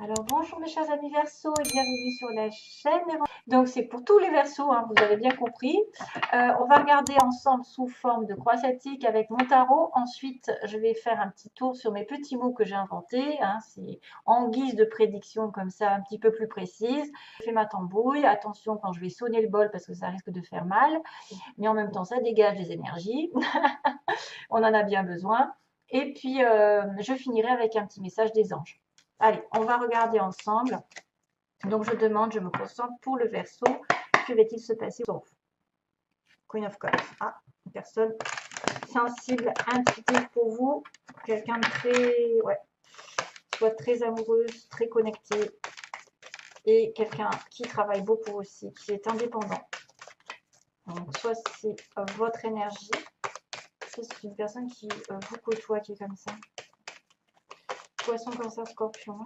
Alors bonjour mes chers amis Verseaux et bienvenue sur la chaîne. Donc c'est pour tous les Verseaux, hein, vous avez bien compris. On va regarder ensemble sous forme de croix celtique avec mon tarot. Ensuite, je vais faire un petit tour sur mes petits mots que j'ai inventés. Hein, c'est en guise de prédiction comme ça, un petit peu plus précise. Je fais ma tambouille. Attention quand je vais sonner le bol parce que ça risque de faire mal. Mais en même temps, ça dégage des énergies. On en a bien besoin. Et puis, je finirai avec un petit message des anges. Allez, on va regarder ensemble. Donc, je demande, je me concentre pour le Verseau. Que va-t-il se passer? Queen of Cups. Ah, une personne sensible, intuitive pour vous. Quelqu'un de très, ouais, soit très amoureuse, très connectée. Et quelqu'un qui travaille beaucoup aussi, qui est indépendant. Donc, soit c'est votre énergie. C'est une personne qui vous côtoie, qui est comme ça. Poisson, Cancer, Scorpion.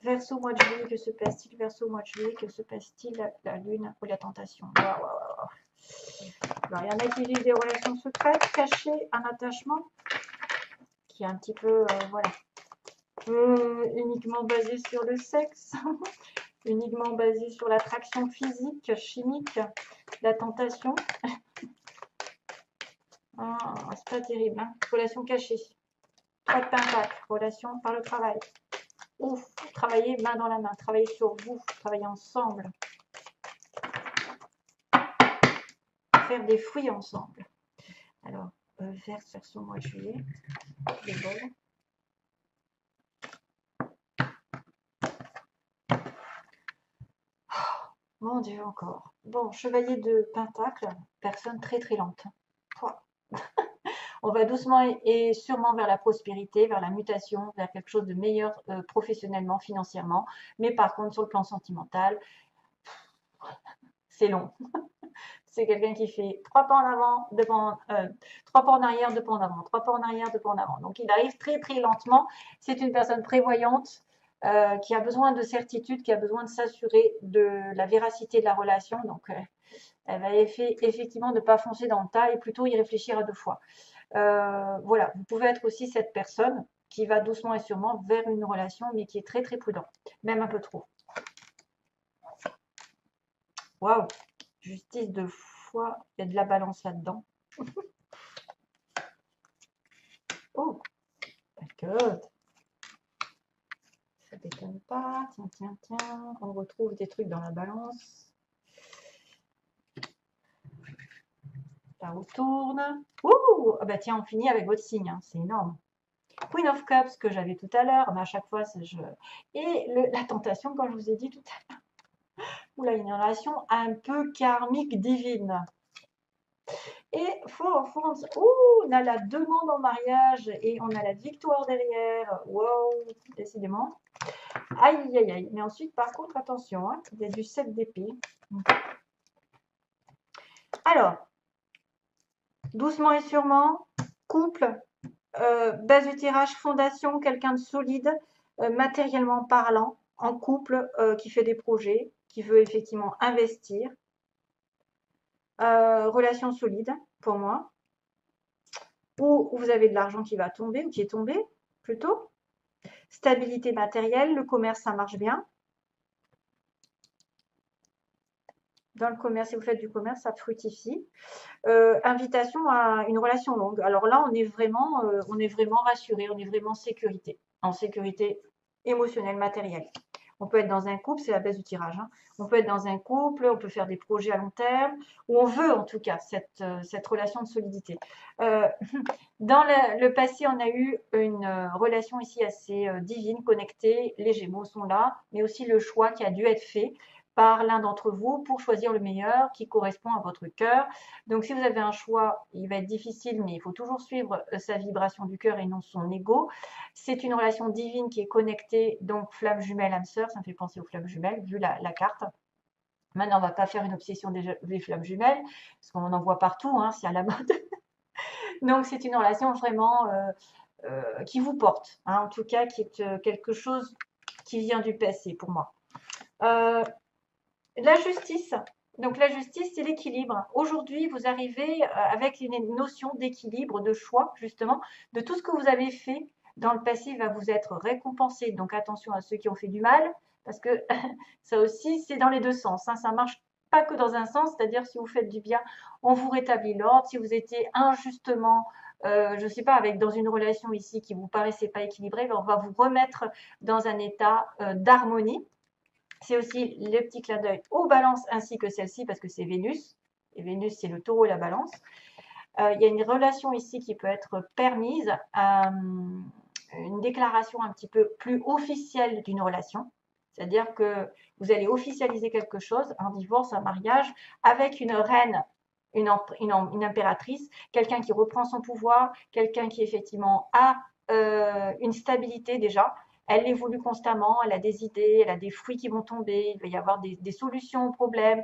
Verseau, mois de juillet, que se passe-t-il? Verseau, mois de juillet, que se passe-t-il? La lune ou la tentation. Alors, il y en a qui vivent des relations secrètes, cachées, un attachement qui est un petit peu, voilà, uniquement basé sur le sexe, uniquement basé sur l'attraction physique, chimique, la tentation. Ah, c'est pas terrible, hein. Relation cachée. 3 de pentacles, relation par le travail. Ouf, travailler main dans la main, travailler sur vous, travailler ensemble. Faire des fruits ensemble. Alors, version mois de juillet. Les bols. Oh, mon Dieu, encore. Bon, chevalier de pentacle, personne très très lente. On va doucement et sûrement vers la prospérité, vers la mutation, vers quelque chose de meilleur professionnellement, financièrement. Mais par contre, sur le plan sentimental, c'est long. C'est quelqu'un qui fait 3 pas en avant, 3 pas en arrière, 2 pas en avant, 3 pas en arrière, 2 pas en avant. Donc il arrive très très lentement. C'est une personne prévoyante qui a besoin de certitude, qui a besoin de s'assurer de la véracité de la relation. Donc elle va effectivement ne pas foncer dans le tas et plutôt y réfléchir à 2 fois. Voilà, vous pouvez être aussi cette personne qui va doucement et sûrement vers une relation, mais qui est très très prudent, même un peu trop. Waouh, justice de foi, il y a de la balance là-dedans. Oh, d'accord. Ça t'étonne pas. Tiens, tiens, tiens. On retrouve des trucs dans la balance. La roue tourne. Ouh, ah bah tiens, on finit avec votre signe. Hein. C'est énorme. Queen of Cups que j'avais tout à l'heure, mais à chaque fois, c'est je. Et la tentation, comme je vous ai dit tout à l'heure. Oula, une relation un peu karmique divine. Et on a la demande en mariage et on a la victoire derrière. Wow, décidément. Aïe, aïe, aïe. Mais ensuite, par contre, attention, hein, il y a du 7 d'épée. Alors, doucement et sûrement, couple, base du tirage, fondation, quelqu'un de solide, matériellement parlant, en couple, qui fait des projets, qui veut effectivement investir. Relation solide, pour moi. Ou vous avez de l'argent qui va tomber, ou qui est tombé, plutôt. Stabilité matérielle, le commerce, ça marche bien. Dans le commerce, si vous faites du commerce, ça fructifie. Invitation à une relation longue. Alors là, on est vraiment rassuré, on est vraiment en sécurité émotionnelle, matérielle. On peut être dans un couple, c'est la baisse du tirage. Hein. On peut être dans un couple, on peut faire des projets à long terme, ou on veut en tout cas cette relation de solidité. Dans le passé, on a eu une relation ici assez divine, connectée. Les Gémeaux sont là, mais aussi le choix qui a dû être fait par l'un d'entre vous pour choisir le meilleur qui correspond à votre cœur. Donc, si vous avez un choix, il va être difficile, mais il faut toujours suivre sa vibration du cœur et non son ego. C'est une relation divine qui est connectée, donc flamme jumelle, âme sœur, ça me fait penser aux flammes jumelles, vu la carte. Maintenant, on ne va pas faire une obsession des flammes jumelles, parce qu'on en voit partout, hein, c'est à la mode. Donc, c'est une relation vraiment qui vous porte, hein, en tout cas, qui est quelque chose qui vient du passé pour moi. La justice. Donc, la justice, c'est l'équilibre. Aujourd'hui, vous arrivez avec une notion d'équilibre, de choix, justement, de tout ce que vous avez fait, dans le passé va vous être récompensé. Donc attention à ceux qui ont fait du mal, parce que ça aussi, c'est dans les deux sens, hein. Ça marche pas que dans un sens, c'est-à-dire si vous faites du bien, on vous rétablit l'ordre. Si vous étiez injustement, je ne sais pas, dans une relation ici qui vous paraissait pas équilibrée, on va vous remettre dans un état d'harmonie. C'est aussi le petit clin d'œil aux balances ainsi que celle-ci parce que c'est Vénus. Et Vénus, c'est le taureau et la balance. Il y a une relation ici qui peut être permise, une déclaration un petit peu plus officielle d'une relation. C'est-à-dire que vous allez officialiser quelque chose, un divorce, un mariage, avec une reine, une impératrice, quelqu'un qui reprend son pouvoir, quelqu'un qui effectivement a une stabilité déjà. Elle évolue constamment, elle a des idées, elle a des fruits qui vont tomber, il va y avoir des solutions aux problèmes,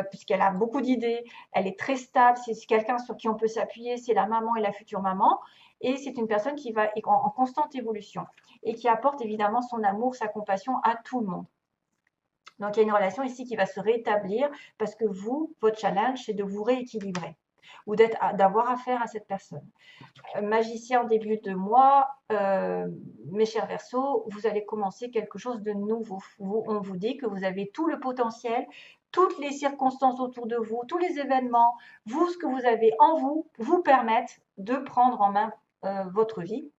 puisqu'elle a beaucoup d'idées. Elle est très stable, c'est quelqu'un sur qui on peut s'appuyer, c'est la maman et la future maman. Et c'est une personne qui va en constante évolution et qui apporte évidemment son amour, sa compassion à tout le monde. Donc il y a une relation ici qui va se rétablir parce que vous, votre challenge, c'est de vous rééquilibrer ou d'avoir affaire à cette personne. Magicien en début de mois, mes chers Verseaux, vous allez commencer quelque chose de nouveau. On vous dit que vous avez tout le potentiel, toutes les circonstances autour de vous, tous les événements, vous, ce que vous avez en vous, vous permettent de prendre en main votre vie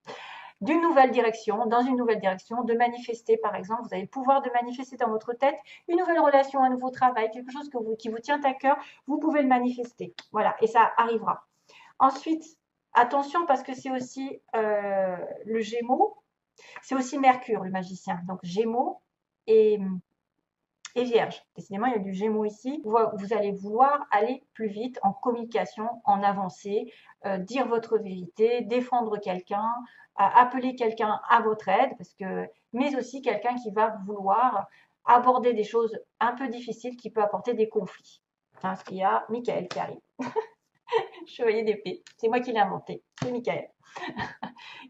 d'une nouvelle direction, dans une nouvelle direction, de manifester par exemple, vous avez le pouvoir de manifester dans votre tête une nouvelle relation, un nouveau travail, quelque chose qui vous tient à cœur, vous pouvez le manifester. Voilà, et ça arrivera. Ensuite, attention parce que c'est aussi le Gémeaux, c'est aussi Mercure, le magicien. Donc Gémeaux et Vierge. Décidément, il y a du Gémeaux ici. Vous allez vouloir aller plus vite en communication, en avancée, dire votre vérité, défendre quelqu'un, appeler quelqu'un à votre aide, mais aussi quelqu'un qui va vouloir aborder des choses un peu difficiles qui peut apporter des conflits. Parce qu'il y a Michael qui arrive. Chevalier d'épée, c'est moi qui l'ai inventé, c'est Michael.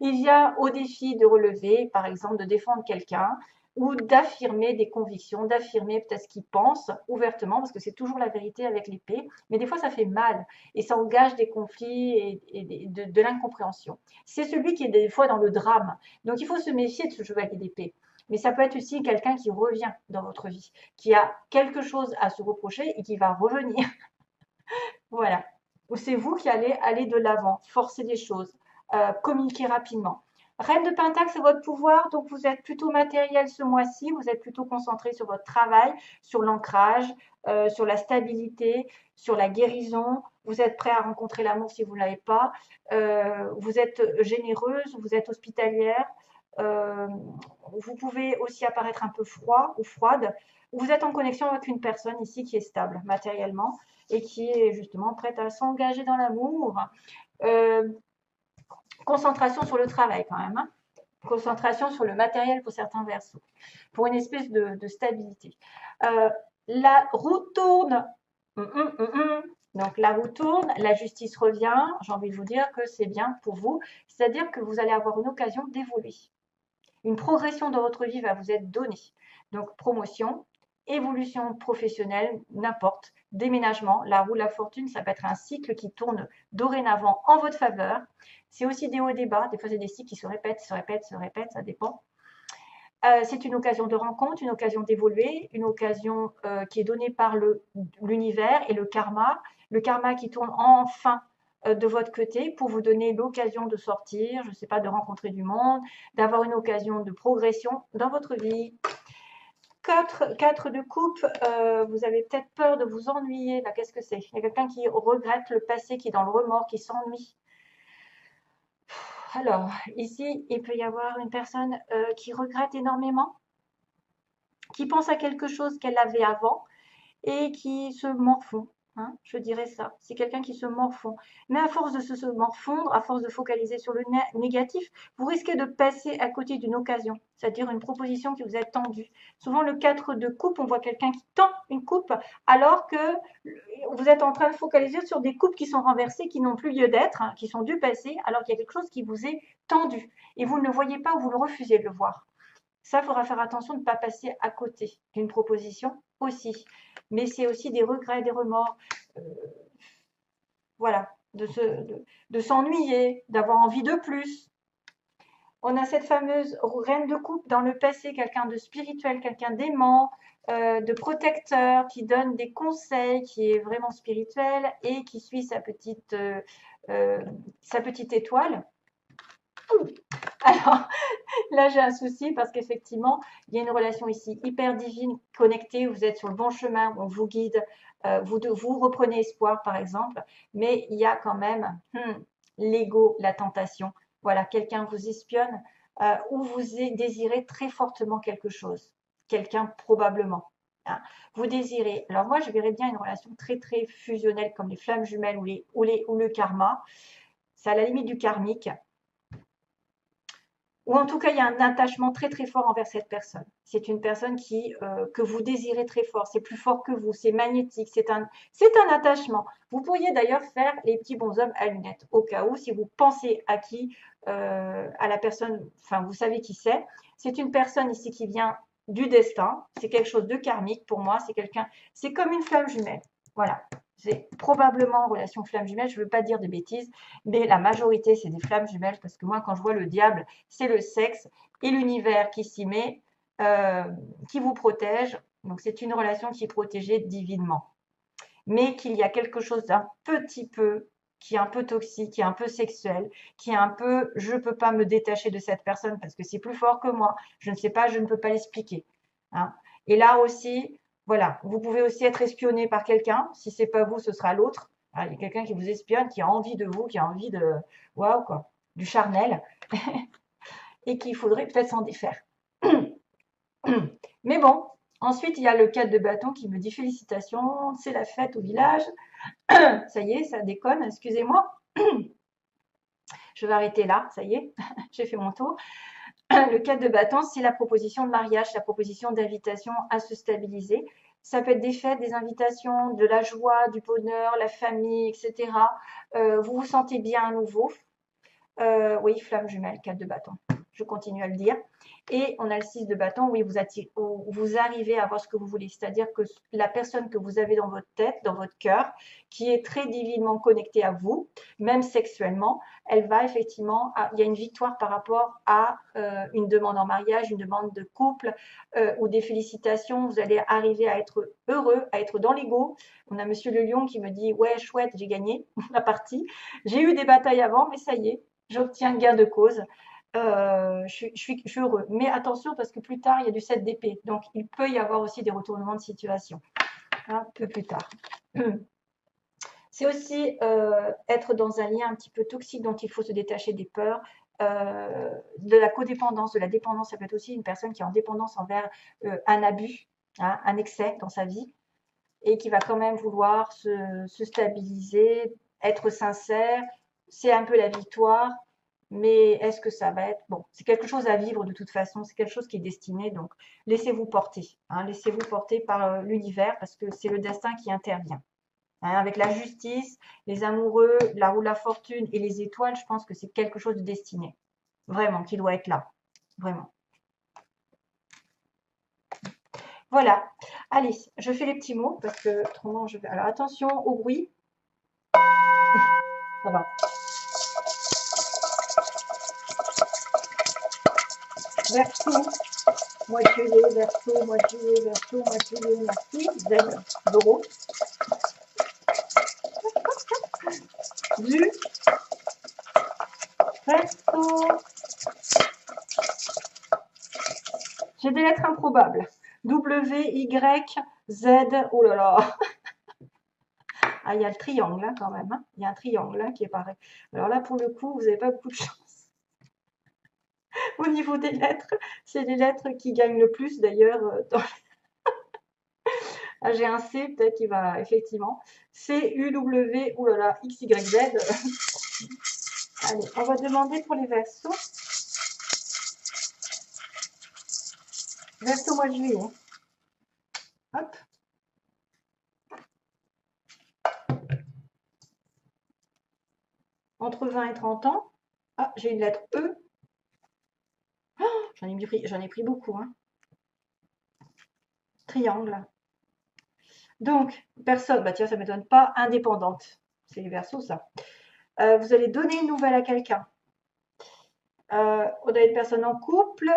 Il vient au défi de relever, par exemple, de défendre quelqu'un ou d'affirmer des convictions, d'affirmer peut-être ce qu'il pense ouvertement, parce que c'est toujours la vérité avec l'épée, mais des fois ça fait mal et ça engage des conflits et de l'incompréhension. C'est celui qui est des fois dans le drame, donc il faut se méfier de ce chevalier d'épée. Mais ça peut être aussi quelqu'un qui revient dans votre vie, qui a quelque chose à se reprocher et qui va revenir. Voilà. Ou c'est vous qui allez aller de l'avant, forcer des choses, communiquer rapidement. Reine de Pentacle, c'est votre pouvoir, donc vous êtes plutôt matériel ce mois-ci, vous êtes plutôt concentré sur votre travail, sur l'ancrage, sur la stabilité, sur la guérison. Vous êtes prêt à rencontrer l'amour si vous ne l'avez pas. Vous êtes généreuse, vous êtes hospitalière. Vous pouvez aussi apparaître un peu froid ou froide. Vous êtes en connexion avec une personne ici qui est stable matériellement et qui est justement prête à s'engager dans l'amour. Concentration sur le travail quand même, hein. Concentration sur le matériel pour certains Verseaux, pour une espèce de stabilité. La roue tourne. Donc la roue tourne, la justice revient. J'ai envie de vous dire que c'est bien pour vous, c'est-à-dire que vous allez avoir une occasion d'évoluer. Une progression dans votre vie va vous être donnée. Donc promotion, évolution professionnelle, n'importe, déménagement, la roue de la fortune, ça peut être un cycle qui tourne dorénavant en votre faveur. C'est aussi des hauts et des bas, des fois c'est des cycles qui se répètent, ça dépend. C'est une occasion de rencontre, une occasion d'évoluer, une occasion qui est donnée par l'univers et le karma qui tourne enfin de votre côté pour vous donner l'occasion de sortir, je ne sais pas, de rencontrer du monde, d'avoir une occasion de progression dans votre vie. 4 de coupe, vous avez peut-être peur de vous ennuyer. Là, qu'est-ce que c'est? Il y a quelqu'un qui regrette le passé, qui est dans le remords, qui s'ennuie. Alors, ici, il peut y avoir une personne qui regrette énormément, qui pense à quelque chose qu'elle avait avant et qui se morfond. Hein, je dirais ça. C'est quelqu'un qui se morfond. Mais à force de se morfondre, à force de focaliser sur le négatif, vous risquez de passer à côté d'une occasion, c'est-à-dire une proposition qui vous est tendue. Souvent, le 4 de coupe, on voit quelqu'un qui tend une coupe alors que vous êtes en train de focaliser sur des coupes qui sont renversées, qui n'ont plus lieu d'être, hein, qui sont du passé, alors qu'il y a quelque chose qui vous est tendu. Et vous ne le voyez pas ou vous le refusez de le voir. Ça, il faudra faire attention de ne pas passer à côté d'une proposition aussi. Mais c'est aussi des regrets, des remords. Voilà, de s'ennuyer, d'avoir envie de plus. On a cette fameuse reine de coupe dans le passé, quelqu'un de spirituel, quelqu'un d'aimant, de protecteur, qui donne des conseils, qui est vraiment spirituel et qui suit sa petite étoile. Alors, là, j'ai un souci parce qu'effectivement, il y a une relation ici hyper divine, connectée. Vous êtes sur le bon chemin, on vous guide, vous reprenez espoir, par exemple. Mais il y a quand même l'ego, la tentation. Voilà, quelqu'un vous espionne ou vous désirez très fortement quelque chose. Quelqu'un probablement. Hein. Vous désirez. Alors moi, je verrais bien une relation très, très fusionnelle comme les flammes jumelles ou le karma. C'est à la limite du karmique. Ou en tout cas, il y a un attachement très très fort envers cette personne. C'est une personne que vous désirez très fort, c'est plus fort que vous, c'est magnétique, c'est un attachement. Vous pourriez d'ailleurs faire les petits bonshommes à lunettes, au cas où, si vous pensez à la personne, enfin vous savez qui c'est. C'est une personne ici qui vient du destin, c'est quelque chose de karmique pour moi, c'est comme une flamme jumelle. Voilà, c'est probablement en relation flamme jumelle, je ne veux pas dire de bêtises, mais la majorité c'est des flammes jumelles parce que moi quand je vois le diable, c'est le sexe et l'univers qui s'y met, qui vous protège. Donc c'est une relation qui est protégée divinement. Mais qu'il y a quelque chose d'un petit peu, qui est un peu toxique, qui est un peu sexuel, qui est un peu, je ne peux pas me détacher de cette personne parce que c'est plus fort que moi. Je ne sais pas, je ne peux pas l'expliquer. Hein. Et là aussi, voilà, vous pouvez aussi être espionné par quelqu'un. Si c'est pas vous, ce sera l'autre. Il y a quelqu'un qui vous espionne, qui a envie de vous, qui a envie de, waouh quoi, du charnel. Et qu'il faudrait peut-être s'en défaire. Mais bon, ensuite, il y a le 4 de bâton qui me dit félicitations, c'est la fête au village. Ça y est, ça déconne, excusez-moi. Je vais arrêter là, ça y est, j'ai fait mon tour. Le 4 de bâton, c'est la proposition de mariage, la proposition d'invitation à se stabiliser. Ça peut être des fêtes, des invitations, de la joie, du bonheur, la famille, etc. Vous vous sentez bien à nouveau. Oui, flamme jumelle, 4 de bâton. Je continue à le dire. Et on a le 6 de bâton, oui, vous arrivez à voir ce que vous voulez. C'est-à-dire que la personne que vous avez dans votre tête, dans votre cœur, qui est très divinement connectée à vous, même sexuellement, elle va effectivement, il y a une victoire par rapport à une demande en mariage, une demande de couple ou des félicitations. Vous allez arriver à être heureux, à être dans l'ego. On a Monsieur le Lion qui me dit, ouais, chouette, j'ai gagné la partie. J'ai eu des batailles avant, mais ça y est, j'obtiens gain de cause. Je suis heureux. Mais attention, parce que plus tard, il y a du 7 d'épée. Donc, il peut y avoir aussi des retournements de situation. Un peu plus tard. C'est aussi être dans un lien un petit peu toxique dont il faut se détacher des peurs, de la codépendance, de la dépendance. Ça peut être aussi une personne qui est en dépendance envers un abus, hein, un excès dans sa vie et qui va quand même vouloir se stabiliser, être sincère. C'est un peu la victoire. Mais est-ce que ça va être bon? C'est quelque chose à vivre de toute façon, c'est quelque chose qui est destiné, donc laissez-vous porter, hein, laissez-vous porter par l'univers parce que c'est le destin qui intervient. Hein, avec la justice, les amoureux, la roue de la fortune et les étoiles, je pense que c'est quelque chose de destiné, vraiment, qui doit être là, vraiment. Voilà. Allez, je fais les petits mots parce que autrement je vais. Alors attention au bruit. Ça va. Verseau, moitié verseau, moitié verseau, moitié merci. Z, d'euros. Du, verseau. J'ai des lettres improbables. W, Y, Z. Oh là là. Ah, il y a le triangle hein, quand même. Hein. Il y a un triangle hein, qui est pareil. Alors là, pour le coup, vous n'avez pas beaucoup de chance. Au niveau des lettres, c'est les lettres qui gagnent le plus d'ailleurs. Ah, j'ai un C peut-être qui va effectivement. C, U, W, oh là là, X, Y, Z. Allez, on va demander pour les versos. Verso mois de juillet. Hop. Entre 20 et 30 ans. Ah, j'ai une lettre E. Oh, j'en ai pris beaucoup. Hein. Triangle. Donc, personne, bah tiens, ça ne m'étonne pas, indépendante. C'est les versos, ça. Vous allez donner une nouvelle à quelqu'un. On a une personne en couple.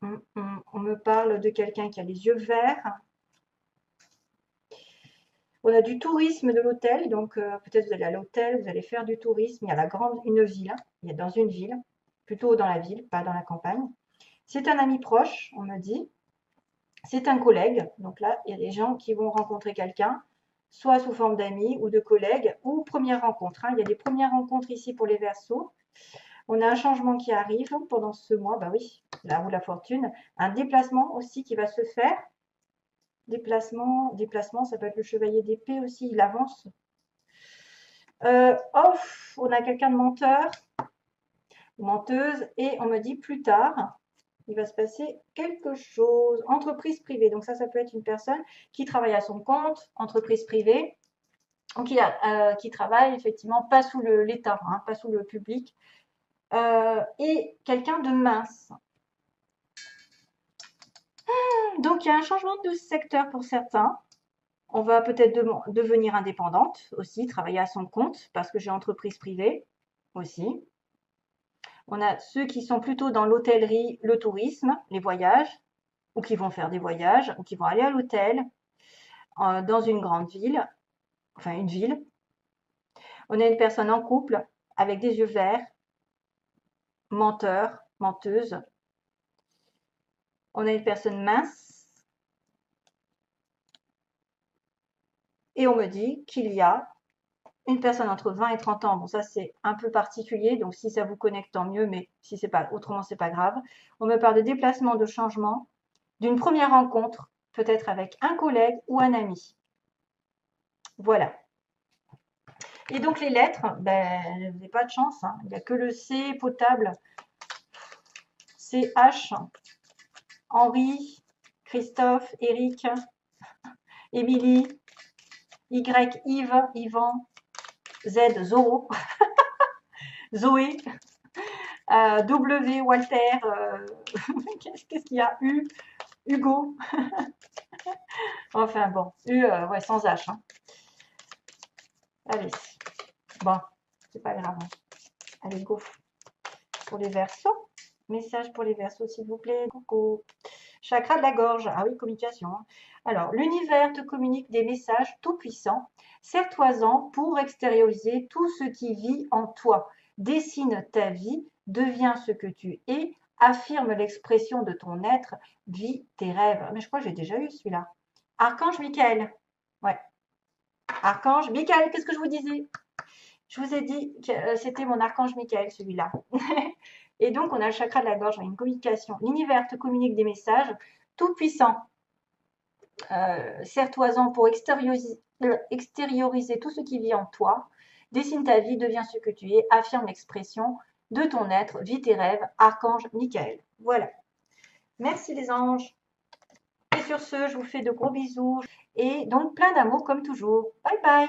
On me parle de quelqu'un qui a les yeux verts. On a du tourisme de l'hôtel, donc peut-être vous allez à l'hôtel, vous allez faire du tourisme. Il y a une ville, il y a dans une ville, plutôt dans la ville, pas dans la campagne. C'est un ami proche, on me dit. C'est un collègue, donc là, il y a des gens qui vont rencontrer quelqu'un, soit sous forme d'amis ou de collègues, ou première rencontre. Il y a des premières rencontres ici pour les Verseaux. On a un changement qui arrive pendant ce mois, bah oui, la roue de la fortune. Un déplacement aussi qui va se faire. Déplacement, ça peut être le chevalier d'épée aussi, il avance. On a quelqu'un de menteur, menteuse, et on me dit plus tard, il va se passer quelque chose. Entreprise privée, donc ça peut être une personne qui travaille à son compte, entreprise privée, qui travaille effectivement pas sous l'État, pas sous le public, et quelqu'un de mince. Donc il y a un changement de secteur pour certains. On va peut-être devenir indépendante aussi, travailler à son compte, parce que j'ai entreprise privée aussi. On a ceux qui sont plutôt dans l'hôtellerie, le tourisme, les voyages, ou qui vont faire des voyages, ou qui vont aller à l'hôtel, dans une grande ville, enfin une ville. On a une personne en couple, avec des yeux verts, menteur, menteuse. On a une personne mince. Et on me dit qu'il y a une personne entre 20 et 30 ans. Bon, ça, c'est un peu particulier. Donc, si ça vous connecte, tant mieux. Mais si c'est pas, autrement, c'est pas grave. On me parle de déplacement, de changement, d'une première rencontre, peut-être avec un collègue ou un ami. Voilà. Et donc, les lettres, ben, vous n'avez pas de chance. Il n'y a que le C potable. CH, Henri, Christophe, Eric, Émilie, Y, Yves, Yvan, Z, Zoro, Zoé, W, Walter, qu'est-ce qu'il y a, U, Hugo. Enfin bon, U, ouais, sans H. Allez, bon, c'est pas grave. Allez, go. Pour les Verseaux. Message pour les Verseaux, s'il vous plaît. Coucou. Chakra de la gorge. Ah oui, communication. Alors, l'univers te communique des messages tout-puissants. Sers-toi-en pour extérioriser tout ce qui vit en toi. Dessine ta vie, deviens ce que tu es, affirme l'expression de ton être, vis tes rêves. Mais je crois que j'ai déjà eu celui-là. Archange Michael. Ouais. Archange Michael, qu'est-ce que je vous disais? Je vous ai dit que c'était mon archange Michael, celui-là. Et donc, on a le chakra de la gorge, une communication. L'univers te communique des messages tout puissants. Sers-toi-en pour extérioriser tout ce qui vit en toi. Dessine ta vie, deviens ce que tu es, affirme l'expression de ton être, vis tes rêves, archange Michael. Voilà. Merci les anges. Et sur ce, je vous fais de gros bisous. Et donc, plein d'amour comme toujours. Bye bye.